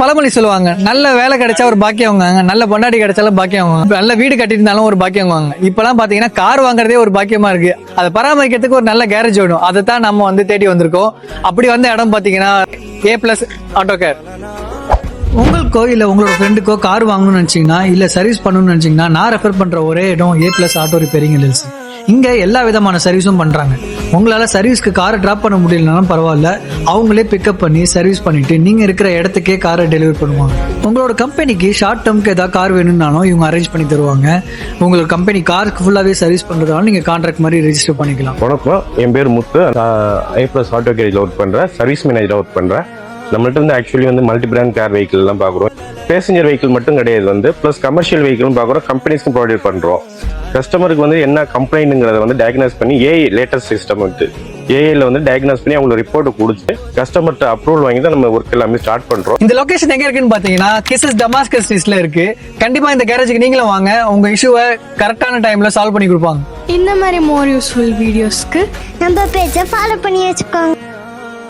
பழமொழி சொல்லுவாங்க, நல்ல வேலை கிடைச்சா ஒரு பாக்கியம் வாங்க, நல்ல பொண்டாட்டி கிடைச்சாலும் பாக்கியம் வாங்க, நல்ல வீடு கட்டியிருந்தாலும் ஒரு பாக்கியம் வாங்க. இப்பெல்லாம் பாத்தீங்கன்னா கார் வாங்குறதே ஒரு பாக்கியமா இருக்கு. அதை பராமரிக்கிறதுக்கு ஒரு நல்ல கேரேஜ் வேணும். அதை தான் நம்ம வந்து தேடி வந்திருக்கோம். அப்படி வந்த இடம் பாத்தீங்கன்னா A+ ஆட்டோ கேர். உங்களுக்கோ இல்ல உங்களோட ஃப்ரெண்டுக்கோ கார் வாங்கணும்னு நினைச்சீங்கன்னா இல்ல சர்வீஸ் பண்ணணும்னு நினைச்சீங்கன்னா நான் ரெஃபர் பண்ற ஒரே இடம் A+ ஆட்டோ ரிப்பேரிங் LLC. இங்க எல்லா விதமான சர்வீஸும் பண்றாங்க. உங்களால சர்வீஸ்க்கு காரை டிராப் பண்ண முடியலனாலும் பரவாயில்ல, அவங்களே பிக்கப் பண்ணி சர்வீஸ் பண்ணிட்டு நீங்க இருக்கிற இடத்துக்கே காரை டெலிவரி பண்ணுவாங்க. உங்களோட கம்பெனிக்கு ஷார்ட் டேர்ம்க்கு ஏதாவது கார் வேணும்னாலும் இவங்க அரேஞ்ச் பண்ணி தருவாங்க. உங்களோட கம்பெனி காருக்கு ஃபுல்லாவே சர்வீஸ் பண்றதாலும் நீங்க கான்ட்ராக்ட் மாதிரி ரெஜிஸ்டர் பண்ணிக்கலாம். வணக்கம், என் பேர் முத்து. A+ ஆட்டோ கேரேஜ்ல ஒர்க் பண்றேன், சர்வீஸ் மேனேஜரா ஒர்க் பண்றேன். நம்மள்ட்ட வந்து ஆக்சுவலி வந்து மல்டி பிராண்ட் கார் வெஹிக்கிள் எல்லாம் பார்க்குறோம். பேசஞ்சர் வெஹிக்கிள் மட்டும் கிடையாது, வந்து ப்ளஸ் கமர்ஷியல் வெஹிக்கிளும் பார்க்குறோம், கம்பெனிஸ்க்கும் ப்ரொவைட் பண்ணுறோம். கஸ்டமருக்கு வந்து என்ன கம்ப்ளைண்ட்டுங்கிறத வந்து டயக்னோஸ் பண்ணி லேட்டஸ்ட் சிஸ்டம் வந்து ஏஐல வந்து டயக்னோஸ் பண்ணி அவங்களுக்கு ரிப்போர்ட் கொடுத்து கஸ்டமர்கிட்ட அப்ரூவல் வாங்கி தான் நம்ம ஒர்க் எல்லாமே ஸ்டார்ட் பண்றோம். இந்த லொகேஷன் எங்க இருக்குன்னு பாத்தீங்கன்னா கிசஸ் டமாஸ்கஸ் ஸ்ட்ரீட்ல இருக்கு. கண்டிப்பா இந்த கேரேஜுக்கு நீங்களும் வாங்க, உங்க இஷ்யூவை கரெக்டான டைம்ல சால்வ் பண்ணி கொடுப்பாங்க. இந்த மாதிரி மோர் யூஸ்ஃபுல் வீடியோஸ்க்கு நம்ம பேஜை ஃபாலோ பண்ணி வச்சுக்கோங்க.